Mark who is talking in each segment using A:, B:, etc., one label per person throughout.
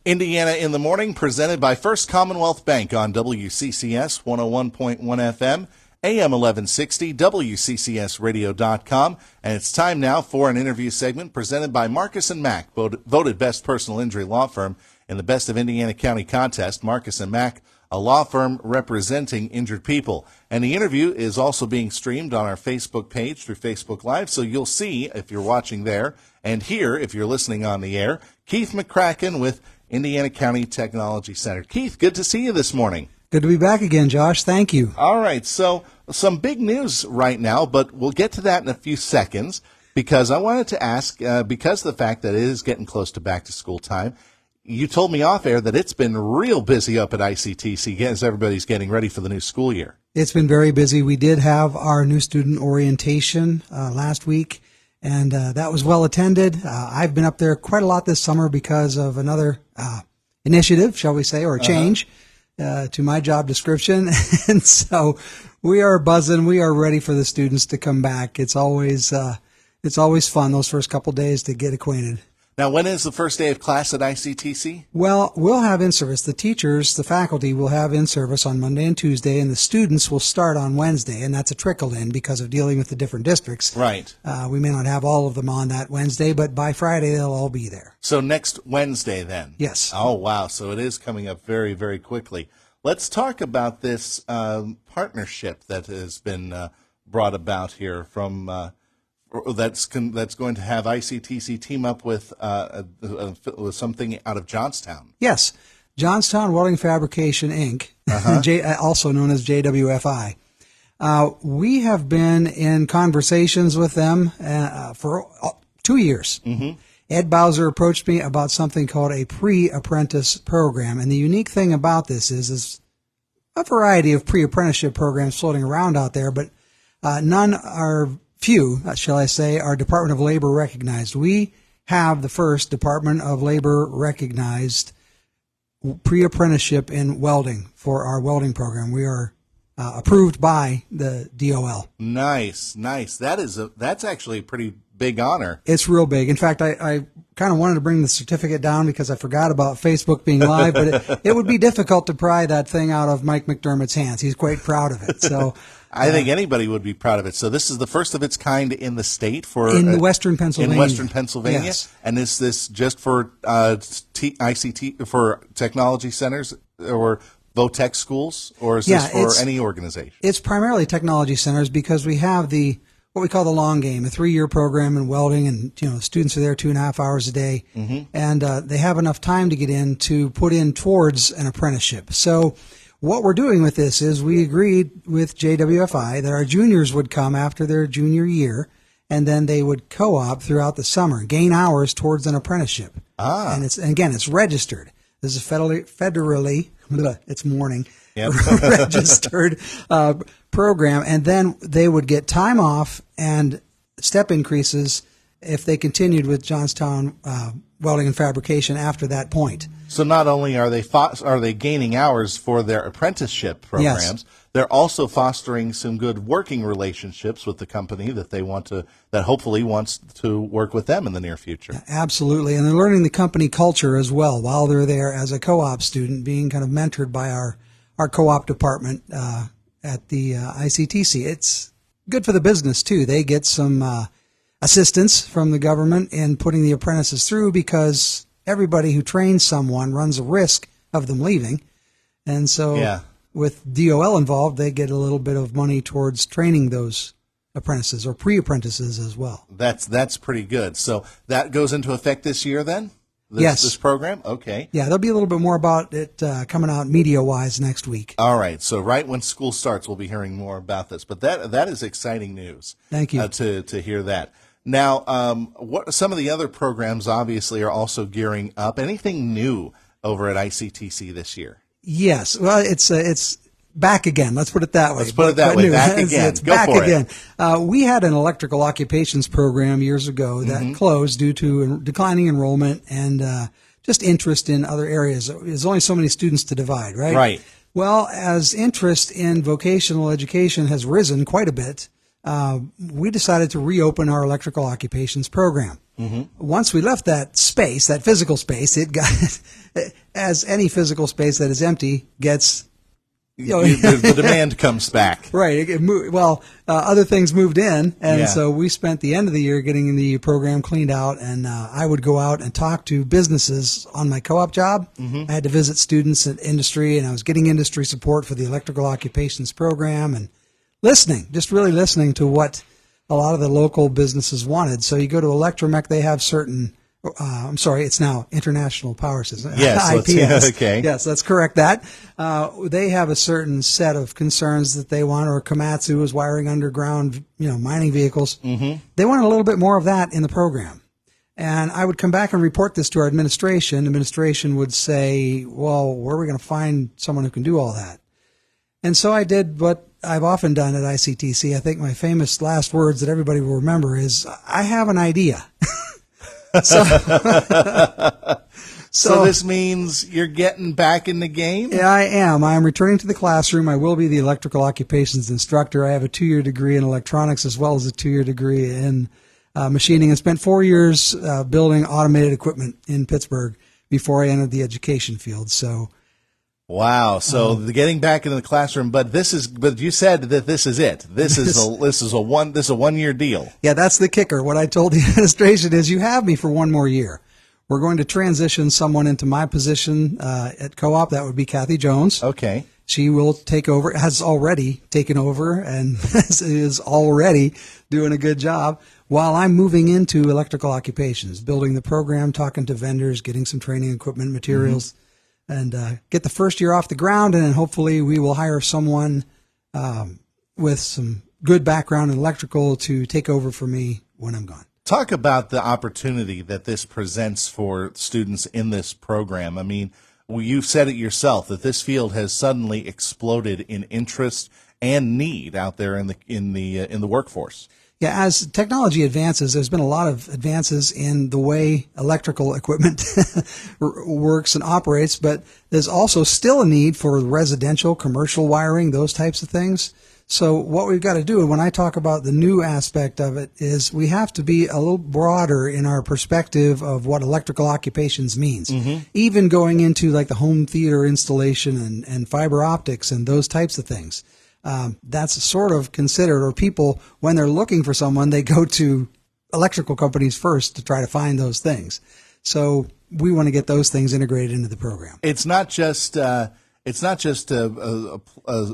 A: Indiana in the Morning, presented by First Commonwealth Bank on WCCS 101.1 FM, AM 1160, WCCSradio.com. And it's time now for an interview segment presented by Marcus & Mack, voted Best Personal Injury Law Firm in the Best of Indiana County contest. Marcus & Mack, a law firm representing injured people. And the interview is also being streamed on our Facebook page through Facebook Live, so you'll see if you're watching there, and hear if you're listening on the air, Keith McCracken with Indiana County Technology Center. Keith, good to see you this morning.
B: Good to be back again, Josh. Thank you.
A: All right, so some big news right now, but we'll get to that in a few seconds, because I wanted to ask, because of the fact that it is getting close to back-to-school time, you told me off air that it's been real busy up at ICTC as everybody's getting ready for the new school year.
B: It's been very busy. We did have our new student orientation last week, and that was well attended. I've been up there quite a lot this summer because of another initiative, shall we say, or a change to my job description. And so we are buzzing. We are ready for the students to come back. It's always fun those first couple days to get acquainted.
A: Now, when is the first day of class at ICTC?
B: Well, we'll have in-service. The teachers, the faculty will have in-service on Monday and Tuesday, and the students will start on Wednesday, and that's a trickle-in because of dealing with the different districts.
A: Right.
B: We may not have all of them on that Wednesday, but by Friday they'll all be there.
A: So next Wednesday then?
B: Yes.
A: Oh, wow. So it is coming up very, very quickly. Let's talk about this partnership that has been brought about here from that's going to have ICTC team up with something out of Johnstown.
B: Yes, Johnstown Welding Fabrication, Inc., also known as JWFI. We have been in conversations with them for 2 years. Mm-hmm. Ed Bowser approached me about something called a pre-apprentice program, and the unique thing about this is a variety of pre-apprenticeship programs floating around out there, but none are few, shall I say, are Department of Labor recognized. We have the first Department of Labor recognized pre-apprenticeship in welding for our welding program. We are approved by the DOL.
A: Nice. That's actually a pretty big honor.
B: It's real big. In fact, I kind of wanted to bring the certificate down because I forgot about Facebook being live, but it would be difficult to pry that thing out of Mike McDermott's hands. He's quite proud of it. So
A: I think anybody would be proud of it. So this is the first of its kind in the state
B: in Western Pennsylvania.
A: In Western Pennsylvania,
B: yes.
A: And is this just for ICT for technology centers or VOTEC schools, or is this for any organization? It's
B: primarily technology centers because we have what we call the long game, a 3-year program in welding, and the students are there 2.5 hours a day, mm-hmm. and they have enough time to get in to put in towards an apprenticeship. So what we're doing with this is we agreed with JWFI that our juniors would come after their junior year, and then they would co-op throughout the summer, gain hours towards an apprenticeship. And it's registered. This is federally it's morning, yep. registered program, and then they would get time off and step increases if they continued with Johnstown Welding and Fabrication after that point.
A: So not only are they gaining hours for their apprenticeship programs, yes. They're also fostering some good working relationships with the company that hopefully wants to work with them in the near future.
B: Absolutely, and they're learning the company culture as well while they're there as a co-op student, being kind of mentored by our co-op department at the ICTC. It's good for the business too. They get some assistance from the government in putting the apprentices through because everybody who trains someone runs a risk of them leaving. And so with DOL involved, they get a little bit of money towards training those apprentices or pre-apprentices as well.
A: That's pretty good. So that goes into effect this year then?
B: Yes.
A: This program? Okay.
B: Yeah, there'll be a little bit more about it coming out media-wise next week.
A: All right. So right when school starts, we'll be hearing more about this. But that is exciting news.
B: Thank you.
A: To hear that. Now, what some of the other programs obviously are also gearing up. Anything new over at ICTC this year? Yes.
B: Well, it's back again. Let's put it that way.
A: Let's put it that way. Back again.
B: It's back again. We had an electrical occupations program years ago that mm-hmm. closed due to declining enrollment and just interest in other areas. There's only so many students to divide, right?
A: Right.
B: Well, as interest in vocational education has risen quite a bit, we decided to reopen our electrical occupations program. Once we left that space, that physical space, it got, as any physical space that is empty gets,
A: the demand comes back.
B: Right. Other things moved in, and so we spent the end of the year getting the program cleaned out, and I would go out and talk to businesses on my co-op job. I had to visit students in industry, and I was getting industry support for the electrical occupations program, and just really listening to what a lot of the local businesses wanted. So you go to Electromech, they have certain, it's now International Power System.
A: Yes,
B: IPS.
A: Okay.
B: Yes, let's correct that. They have a certain set of concerns that they want, or Komatsu is wiring underground, mining vehicles. They want a little bit more of that in the program. And I would come back and report this to our administration. Administration would say, well, where are we going to find someone who can do all that? And so I did what I've often done at ICTC. I think my famous last words that everybody will remember is, I have an idea. So
A: this means you're getting back in the game?
B: Yeah, I am. I'm returning to the classroom. I will be the electrical occupations instructor. I have a 2-year degree in electronics as well as a 2-year degree in machining, and spent 4 years building automated equipment in Pittsburgh before I entered the education field. So,
A: wow. So the getting back into the classroom, but you said that this is it. This is a 1-year deal.
B: Yeah, that's the kicker. What I told the administration is, you have me for 1 more year. We're going to transition someone into my position at co-op. That would be Kathy Jones.
A: Okay.
B: She will take over, has already taken over, and is already doing a good job while I'm moving into electrical occupations, building the program, talking to vendors, getting some training equipment, materials, and get the first year off the ground. And then hopefully we will hire someone with some good background in electrical to take over for me when I'm gone.
A: Talk about the opportunity that this presents for students in this program. I mean, you've said it yourself that this field has suddenly exploded in interest and need out there in the workforce.
B: Yeah, as technology advances, there's been a lot of advances in the way electrical equipment works and operates, but there's also still a need for residential, commercial wiring, those types of things. So what we've got to do, and when I talk about the new aspect of it, is we have to be a little broader in our perspective of what electrical occupations means. Even going into like the home theater installation and fiber optics and those types of things. That's sort of considered, or people, when they're looking for someone, they go to electrical companies first to try to find those things. So we want to get those things integrated into the program.
A: It's not just a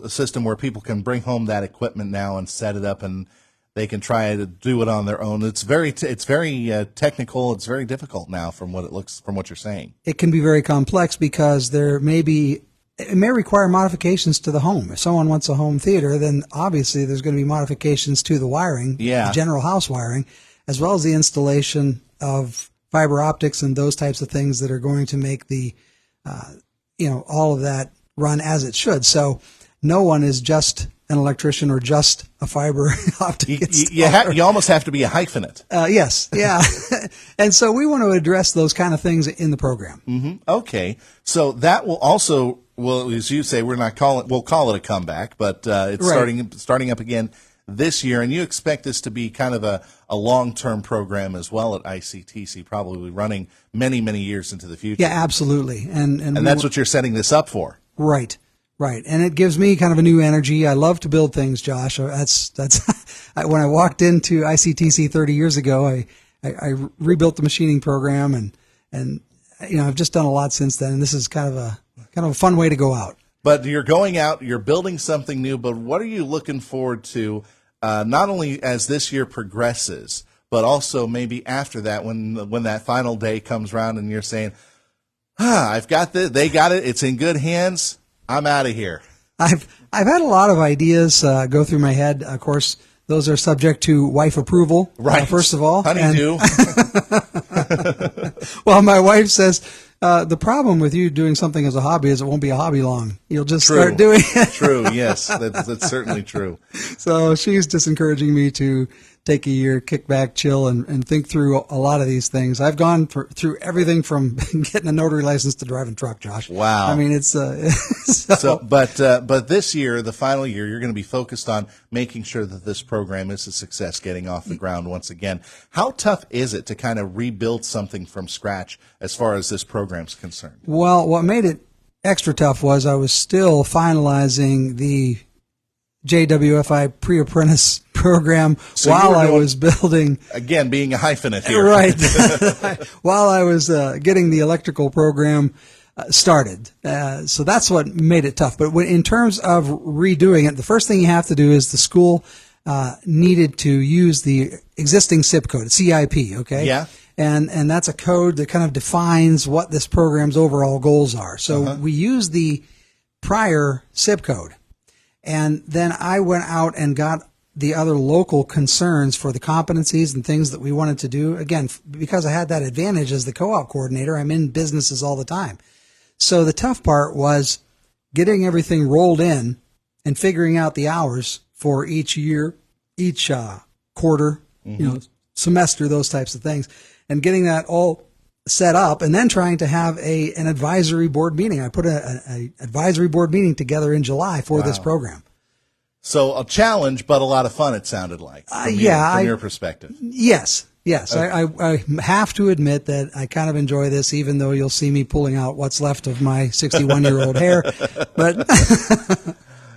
A: system where people can bring home that equipment now and set it up and they can try to do it on their own. It's very technical. It's very difficult now from what you're saying.
B: It can be very complex because it may require modifications to the home. If someone wants a home theater, then obviously there's going to be modifications to the wiring, the general house wiring, as well as the installation of fiber optics and those types of things that are going to make the, all of that run as it should. So no one is just an electrician or just a fiber optic installer.
A: You almost have to be a hyphenate.
B: Yes, yeah. And so we want to address those kind of things in the program.
A: Okay. So that will also, as you say, we'll call it a comeback, but it's
B: right.
A: starting up again this year, and you expect this to be kind of a long-term program as well at ICTC, probably running many, many years into the future.
B: Yeah, absolutely. And
A: that's what you're setting this up for.
B: Right. Right. And it gives me kind of a new energy. I love to build things, Josh. That's when I walked into ICTC 30 years ago, I rebuilt the machining program and I've just done a lot since then. And this is kind of a fun way to go out.
A: But you're going out, you're building something new, but what are you looking forward to, not only as this year progresses, but also maybe after that when that final day comes around and you're saying, I've got this, they got it, it's in good hands, I'm out of here.
B: I've had a lot of ideas go through my head. Of course, those are subject to wife approval.
A: Right.
B: First of all,
A: honeydew.
B: Well, my wife says the problem with you doing something as a hobby is it won't be a hobby long. You'll just start doing it.
A: True. Yes, that's certainly true.
B: So she's just encouraging me to take a year, kick back, chill, and think through a lot of these things. I've gone through everything from getting a notary license to driving truck, Josh.
A: Wow.
B: I mean, it's
A: but this year, the final year, you're going to be focused on making sure that this program is a success, getting off the ground once again. How tough is it to kind of rebuild something from scratch as far as this program's concerned?
B: Well, what made it extra tough was I was still finalizing the JWFI pre-apprentice program while I was building.
A: Again, being a hyphenate here.
B: Right. While I was getting the electrical program started. So that's what made it tough. But in terms of redoing it, the first thing you have to do is the school needed to use the existing SIP code, CIP, okay?
A: Yeah.
B: And that's a code that kind of defines what this program's overall goals are. So we use the prior SIP code. And then I went out and got the other local concerns for the competencies and things that we wanted to do. Again, because I had that advantage as the co-op coordinator, I'm in businesses all the time. So the tough part was getting everything rolled in and figuring out the hours for each year, each quarter, semester, those types of things, and getting that all set up, and then trying to have an advisory board meeting. I put an advisory board meeting together in July for this program.
A: So a challenge, but a lot of fun, it sounded like, from your perspective.
B: Yes.
A: Okay.
B: I have to admit that I kind of enjoy this, even though you'll see me pulling out what's left of my 61-year-old hair. But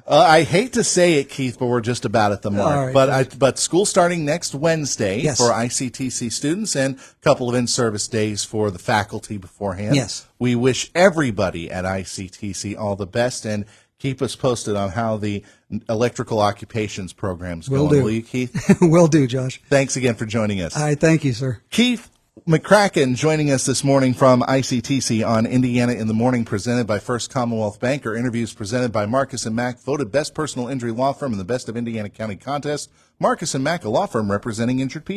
A: I hate to say it, Keith, but we're just about at the mark.
B: Right.
A: But school starting next Wednesday
B: Yes.
A: for ICTC students, and a couple of in-service days for the faculty beforehand.
B: Yes.
A: We wish everybody at ICTC all the best, and keep us posted on how the electrical occupations program's going.
B: Will do.
A: Will you, Keith?
B: Will do, Josh.
A: Thanks again for joining us.
B: All right, thank you, sir.
A: Keith McCracken joining us this morning from ICTC on Indiana in the Morning, presented by First Commonwealth Bank. Our interviews presented by Marcus & Mack, voted Best Personal Injury Law Firm in the Best of Indiana County contest. Marcus & Mack, a law firm representing injured people.